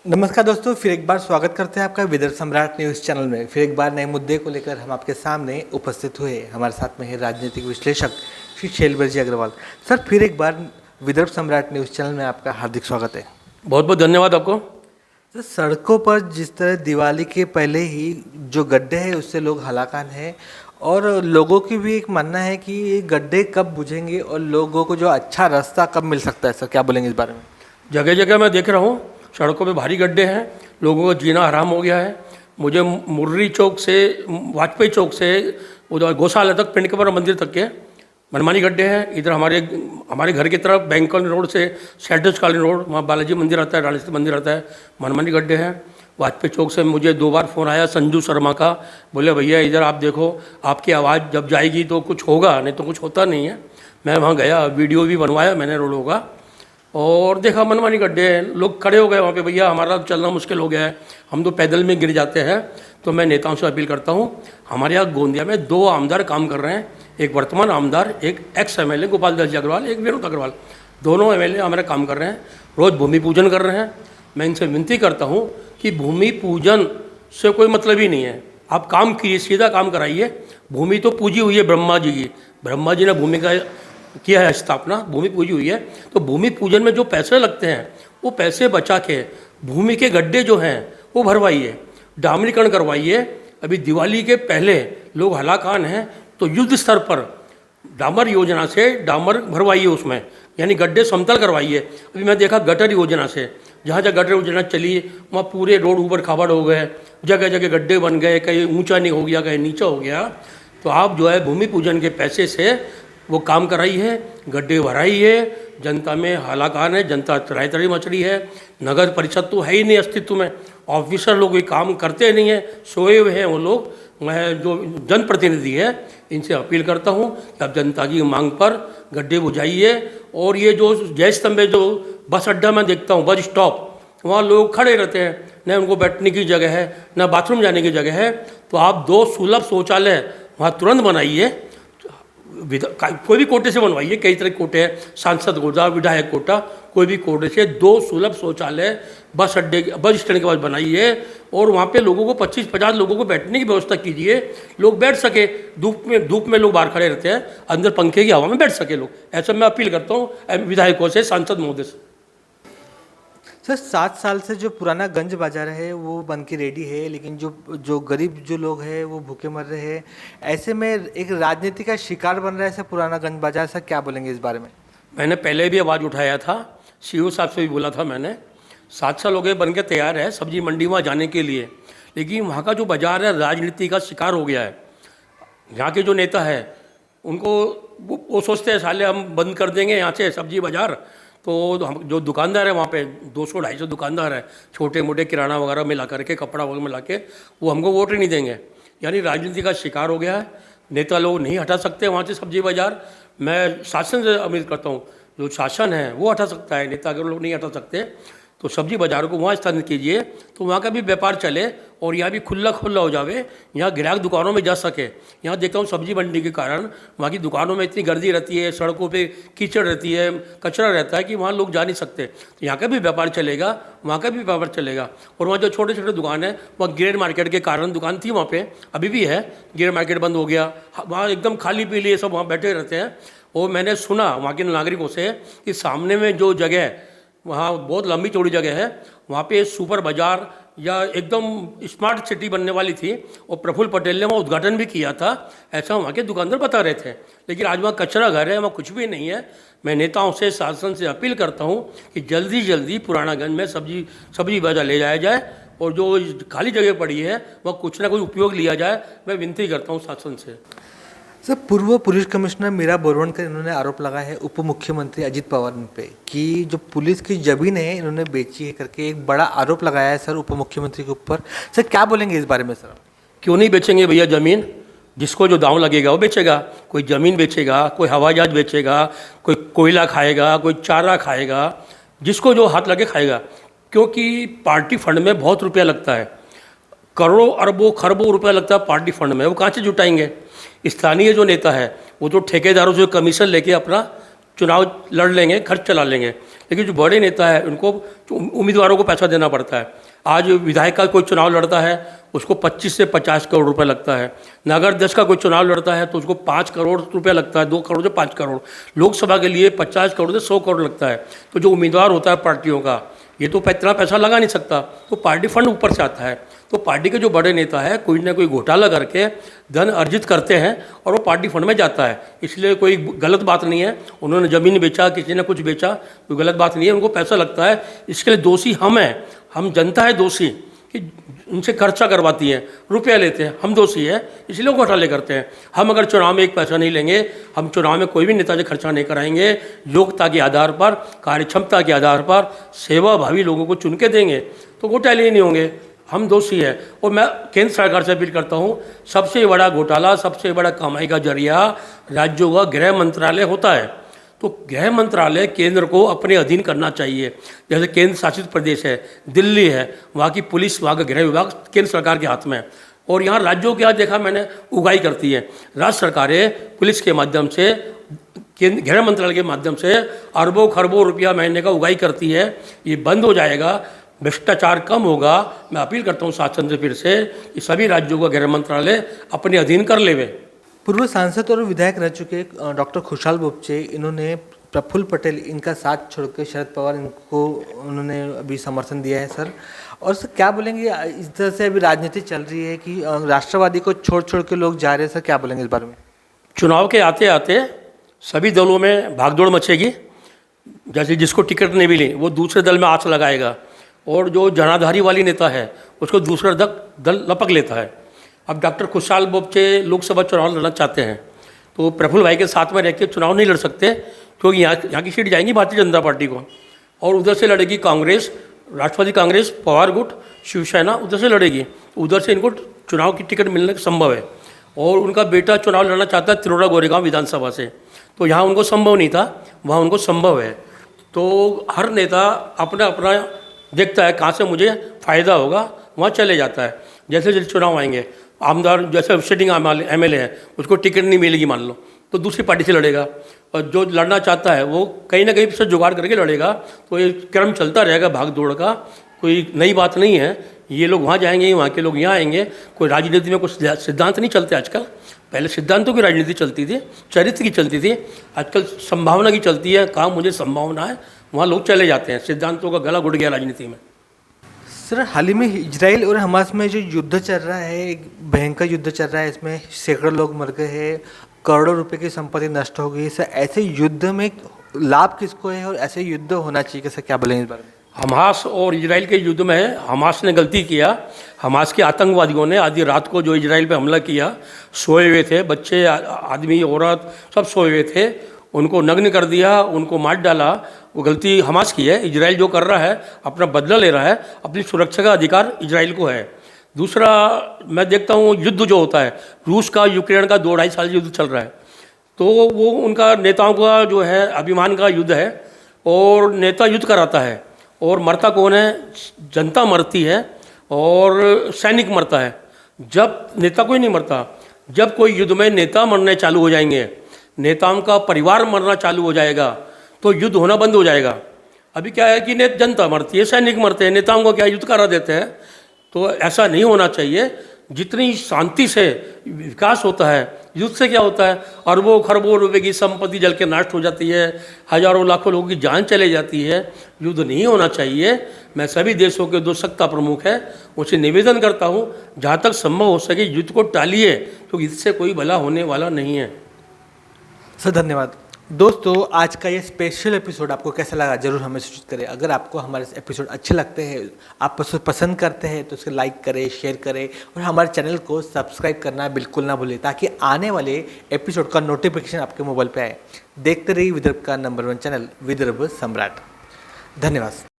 नमस्कार दोस्तों, फिर एक बार स्वागत करते हैं आपका विदर्भ सम्राट न्यूज़ चैनल में। फिर एक बार नए मुद्दे को लेकर हम आपके सामने उपस्थित हुए। हमारे साथ में है राजनीतिक विश्लेषक श्री शैलवीर जी अग्रवाल। सर, फिर एक बार विदर्भ सम्राट न्यूज़ चैनल में आपका हार्दिक स्वागत है। बहुत बहुत धन्यवाद आपको। सर, सड़कों पर जिस तरह दिवाली के पहले ही जो गड्ढे हैं उससे लोग हलाकान हैं और लोगों की भी एक मानना है कि ये गड्ढे कब बुझेंगे और लोगों को जो अच्छा रास्ता कब मिल सकता है। सर, क्या बोलेंगे इस बारे में? जगह जगह मैं देख रहा हूँ सड़कों पे भारी गड्ढे हैं, लोगों का जीना हराम हो गया है। मुझे मुर्री चौक से वाजपेयी चौक से उधर गौशाला तक, पिंड के पर मंदिर तक के मनमानी गड्ढे हैं। इधर हमारे घर की तरफ बैंक कॉलोनी रोड से सेंट्रस कॉलोनी रोड, वहाँ बालाजी मंदिर आता है, राणेश्वर मंदिर आता है, मनमानी गड्ढे हैं। वाजपेयी चौक से मुझे 2 बार फ़ोन आया संजू शर्मा का, बोले भैया इधर आप देखो, आपकी आवाज़ जब जाएगी तो कुछ होगा, नहीं तो कुछ होता नहीं है। मैं वहाँ गया, वीडियो भी बनवाया मैंने रोडों का, और देखा मनमानी गड्ढे हैं। लोग खड़े हो गए वहाँ पे, भैया हमारा चलना मुश्किल हो गया है, हम तो पैदल में गिर जाते हैं। तो मैं नेताओं से अपील करता हूँ, हमारे यहाँ गोंदिया में 2 आमदार काम कर रहे हैं, एक वर्तमान आमदार, एक एक्स एमएलए गोपाल दास जी अग्रवाल, एक विनोद अग्रवाल। दोनों एमएलए हमारे काम कर रहे हैं, रोज़ भूमि पूजन कर रहे हैं। मैं इनसे विनती करता हूँ कि भूमि पूजन से कोई मतलब ही नहीं है, आप काम कीजिए, सीधा काम कराइए। भूमि तो पूजी हुई है ब्रह्मा जी की, ब्रह्मा जी ने भूमि का किया है स्थापना, भूमि पूजी हुई है। तो भूमि पूजन में जो पैसे लगते हैं वो पैसे बचा के भूमि के गड्ढे जो हैं वो भरवाइए, डामरीकरण करवाइए। अभी दिवाली के पहले लोग हलाकान हैं, तो युद्ध स्तर पर डामर योजना से डामर भरवाइए, उसमें यानी गड्ढे समतल करवाइए। अभी मैं देखा गटर योजना से, जहाँ जहाँ गटर योजना चली वहाँ पूरे रोड ऊपर खाबड़ हो गए, जगह जगह गड्ढे बन गए, कहीं ऊंचा नहीं हो गया, कहीं नीचा हो गया। तो आप जो है भूमि पूजन के पैसे से वो काम कराई है, गड्ढे भराई है। जनता में हालाकान है, जनता तराई तराई मच रही है। नगर परिषद तो है ही नहीं अस्तित्व में, ऑफिसर लोग कोई काम करते नहीं हैं, सोए हुए हैं वो लोग। मैं जो जनप्रतिनिधि है इनसे अपील करता हूँ कि आप जनता की मांग पर गड्ढे बुझाइए। और ये जो जय स्तंभ, जो बस अड्डा मैं देखता हूँ, बस स्टॉप, वहाँ लोग खड़े रहते हैं, न उनको बैठने की जगह है, न बाथरूम जाने की जगह है। तो आप 2 सुलभ शौचालय वहाँ तुरंत बनाइए, कोई भी कोटे से बनवाइए। कई तरह के कोटे हैं, सांसद कोटा, विधायक कोटा, कोई भी कोटे से 2 सुलभ शौचालय बस अड्डे, बस स्टैंड के पास बनाइए। और वहाँ पे लोगों को 25-50 लोगों को बैठने की व्यवस्था कीजिए, लोग बैठ सके। धूप में लोग बाहर खड़े रहते हैं, अंदर पंखे की हवा में बैठ सके लोग। ऐसा मैं अपील करता हूँ विधायकों से, सांसद महोदय से। सर, 7 साल से जो पुराना गंज बाजार है वो बन के रेडी है, लेकिन जो गरीब जो लोग हैं वो भूखे मर रहे हैं। ऐसे में एक राजनीति का शिकार बन रहा है सर पुराना गंज बाजार। सर, क्या बोलेंगे इस बारे में? मैंने पहले भी आवाज़ उठाया था, सीओ साहब से भी बोला था मैंने। 7 साल हो गए बन के तैयार है सब्जी मंडी वहाँ जाने के लिए, लेकिन वहाँ का जो बाजार है राजनीति का शिकार हो गया है। यहाँ के जो नेता है उनको वो सोचते हैं साले हम बंद कर देंगे यहाँ से सब्जी बाज़ार, तो हम जो दुकानदार है वहाँ पे 200-250 दुकानदार है, छोटे मोटे किराना वगैरह मिला करके, कपड़ा वगैरह मिला के, वो हमको वोट ही नहीं देंगे। यानी राजनीति का शिकार हो गया है, नेता लोग नहीं हटा सकते वहाँ से सब्जी बाज़ार। मैं शासन से उम्मीद करता हूँ जो शासन है वो हटा सकता है, नेता अगर लोग नहीं हटा सकते तो सब्जी बाज़ारों को वहाँ स्थापित कीजिए, तो वहाँ का भी व्यापार चले और यहाँ भी खुला हो जावे, यहाँ ग्राहक दुकानों में जा सके। यहाँ देखता हूँ सब्जी मंडी के कारण वहाँ की दुकानों में इतनी गर्दी रहती है, सड़कों पे कीचड़ रहती है, कचरा रहता है कि वहाँ लोग जा नहीं सकते। तो यहाँ का भी व्यापार चलेगा, वहाँ का भी व्यापार चलेगा। और वहाँ जो छोटे छोटे दुकान है, वहाँ ग्रेड मार्केट के कारण, दुकान थी वहाँ पर, अभी भी है, ग्रेड मार्केट बंद हो गया, वहाँ एकदम खाली पीली सब वहाँ बैठे रहते हैं। और मैंने सुना वहाँ के नागरिकों से कि सामने में जो जगह, वहाँ बहुत लंबी चौड़ी जगह है, वहाँ पे सुपर बाज़ार या एकदम स्मार्ट सिटी बनने वाली थी, और प्रफुल्ल पटेल ने वहाँ उद्घाटन भी किया था, ऐसा वहाँ के दुकानदार बता रहे थे। लेकिन आज वहाँ कचरा घर है, वहाँ कुछ भी नहीं है। मैं नेताओं से, शासन से अपील करता हूँ कि जल्दी जल्दी पुरानागंज में सब्जी बाज़ार ले जाया जाए, और जो खाली जगह पड़ी है वहाँ कुछ ना कुछ उपयोग लिया जाए। मैं विनती करता हूँ शासन से। सर, पूर्व पुलिस कमिश्नर मीरा बोरवणकर इन्होंने आरोप लगाया है उप मुख्यमंत्री अजित पवार पे कि जो पुलिस की जमीन है इन्होंने बेची है करके एक बड़ा आरोप लगाया है सर उप मुख्यमंत्री के ऊपर। सर, क्या बोलेंगे इस बारे में? सर, क्यों नहीं बेचेंगे भैया ज़मीन? जिसको जो दांव लगेगा वो बेचेगा। कोई ज़मीन बेचेगा, कोई हवाई जहाज बेचेगा, कोई कोयला खाएगा, कोई चारा खाएगा, जिसको जो हाथ लगे खाएगा। क्योंकि पार्टी फंड में बहुत रुपया लगता है, करोड़ों अरबों खरबों रुपया लगता है पार्टी फंड में, वो कहाँ से जुटाएंगे? स्थानीय जो नेता है वो तो ठेकेदारों से कमीशन लेके अपना चुनाव लड़ लेंगे, खर्च चला लेंगे। लेकिन जो बड़े नेता है उनको उम्मीदवारों को पैसा देना पड़ता है। आज विधायक का कोई चुनाव लड़ता है उसको 25 से 50 करोड़ रुपए लगता है। नगर अध्यक्ष का कोई चुनाव लड़ता है तो उसको 5 करोड़ रुपया लगता है, 2 करोड़ से 5 करोड़। लोकसभा के लिए 50 करोड़ से 100 करोड़ लगता है। तो जो उम्मीदवार होता है पार्टियों का, ये तो इतना पैसा लगा नहीं सकता, तो पार्टी फंड ऊपर से आता है। तो पार्टी के जो बड़े नेता है कोई ना कोई घोटाला करके धन अर्जित करते हैं और वो पार्टी फंड में जाता है। इसलिए कोई गलत बात नहीं है, उन्होंने ज़मीन बेचा, किसी ने कुछ बेचा, कोई गलत बात नहीं है, उनको पैसा लगता है। इसके लिए दोषी हम हैं, हम जनता है दोषी कि उनसे खर्चा करवाती है, रुपया लेते हैं, हम दोषी है, इसलिए घोटाले करते हैं। हम अगर चुनाव में एक पैसा नहीं लेंगे, हम चुनाव में कोई भी नेता से खर्चा नहीं कराएंगे, योग्यता के आधार पर, कार्यक्षमता के आधार पर सेवा भावी लोगों को चुन के देंगे तो घोटाले ही नहीं होंगे। हम दोषी है। और मैं केंद्र सरकार से अपील करता हूँ, सबसे बड़ा घोटाला, सबसे बड़ा कमाई का जरिया राज्यों का गृह मंत्रालय होता है। तो गृह मंत्रालय केंद्र को अपने अधीन करना चाहिए। जैसे केंद्र शासित प्रदेश है, दिल्ली है, वहाँ की पुलिस, वहाँ का गृह विभाग केंद्र सरकार के हाथ में है। और यहाँ राज्यों के यहाँ देखा मैंने उगाई करती है। राज्य सरकारें पुलिस के माध्यम से, केंद्र गृह मंत्रालय के माध्यम से अरबों खरबों रुपया महीने का उगाई करती है। ये बंद हो जाएगा, भ्रष्टाचार कम होगा। मैं अपील करता हूँ शासन से फिर से कि सभी राज्यों का गृह मंत्रालय अपने अधीन कर लेवे। पूर्व सांसद और विधायक रह चुके डॉक्टर खुशहाल बोपचे, इन्होंने प्रफुल्ल पटेल इनका साथ छोड़ के शरद पवार इनको उन्होंने अभी समर्थन दिया है सर। और सर क्या बोलेंगे, इस तरह से अभी राजनीति चल रही है कि राष्ट्रवादी को छोड़ छोड़ के लोग जा रहे हैं, सर क्या बोलेंगे इस बारे में? चुनाव के आते आते सभी दलों में भागदौड़ मचेगी। जैसे जिसको टिकट नहीं मिली वो दूसरे दल में आस लगाएगा, और जो जनाधारी वाली नेता है उसको दूसरा दल लपक लेता है। अब डॉक्टर खुशहाल बोपचे लोकसभा चुनाव लड़ना चाहते हैं तो प्रफुल्ल भाई के साथ में रह के चुनाव नहीं लड़ सकते, क्योंकि यहाँ की सीट जाएंगी भारतीय जनता पार्टी को, और उधर से लड़ेगी कांग्रेस, राष्ट्रवादी कांग्रेस, पवार गुट, शिवसेना उधर से लड़ेगी। उधर से इनको चुनाव की टिकट मिलने का संभव है। और उनका बेटा चुनाव लड़ना चाहता है तिरोड़ा गोरेगांव विधानसभा से, तो यहाँ उनको संभव नहीं था, वहाँ उनको संभव है। तो हर नेता अपना अपना देखता है कहाँ से मुझे फ़ायदा होगा, वहाँ चले जाता है। जैसे जैसे चुनाव आएंगे, आमदार जैसे सिटिंग एमएलए है उसको टिकट नहीं मिलेगी मान लो, तो दूसरी पार्टी से लड़ेगा। और जो लड़ना चाहता है वो कहीं ना कहीं से जुगाड़ करके लड़ेगा। तो ये क्रम चलता रहेगा भाग दौड़ का, कोई नई बात नहीं है। ये लोग वहाँ जाएंगे, वहाँ के लोग यहाँ आएंगे। कोई राजनीति में कुछ सिद्धांत नहीं चलते आजकल। पहले सिद्धांतों की राजनीति चलती थी, चरित्र की चलती थी, आजकल संभावना की चलती है। कहाँ मुझे संभावना है वहाँ लोग चले जाते हैं। सिद्धांतों का गला घुट गया राजनीति में। सर हाल ही में इजराइल और हमास में जो युद्ध चल रहा है, एक भयंकर युद्ध चल रहा है, इसमें सैकड़ों लोग मर गए हैं, करोड़ों रुपए की संपत्ति नष्ट हो गई। सर ऐसे युद्ध में लाभ किसको है और ऐसे युद्ध होना चाहिए, सर क्या बोलेंगे इस बारे में? हमास और इजराइल के युद्ध में हमास ने गलती किया। हमास के आतंकवादियों ने आधी रात को जो इजराइल पे हमला किया, सोए हुए थे बच्चे, आदमी, औरत सब सोए हुए थे, उनको नग्न कर दिया, उनको मार डाला। वो गलती हमास की है। इजराइल जो कर रहा है अपना बदला ले रहा है, अपनी सुरक्षा का अधिकार इजराइल को है। दूसरा मैं देखता हूँ युद्ध जो होता है, रूस का यूक्रेन का 2-2.5 साल युद्ध चल रहा है, तो वो उनका नेताओं का जो है अभिमान का युद्ध है। और नेता युद्ध कराता है और मरता कौन है? जनता मरती है और सैनिक मरता है। जब नेता कोई नहीं मरता, जब कोई युद्ध में नेता मरने चालू हो जाएंगे, नेताओं का परिवार मरना चालू हो जाएगा, तो युद्ध होना बंद हो जाएगा। अभी क्या है कि जनता मरती है, सैनिक मरते हैं, नेताओं को क्या युद्ध करा देते हैं। तो ऐसा नहीं होना चाहिए। जितनी शांति से विकास होता है, युद्ध से क्या होता है? अरबों खरबों रुपए की संपत्ति जल के नष्ट हो जाती है, हजारों लाखों लोगों की जान चले जाती है। युद्ध नहीं होना चाहिए। मैं सभी देशों के जो सत्ता प्रमुख है उनसे निवेदन करता हूँ, जहाँ तक संभव हो सके युद्ध को टालिए, क्योंकि इससे कोई भला होने वाला नहीं है। सर धन्यवाद। दोस्तों आज का ये स्पेशल एपिसोड आपको कैसा लगा जरूर हमें सूचित करें। अगर आपको हमारे एपिसोड अच्छे लगते हैं, आप पसंद करते हैं, तो उसको लाइक करें, शेयर करें और हमारे चैनल को सब्सक्राइब करना बिल्कुल ना भूलें, ताकि आने वाले एपिसोड का नोटिफिकेशन आपके मोबाइल पे आए। देखते रहिए विदर्भ का नंबर 1 चैनल विदर्भ सम्राट। धन्यवाद।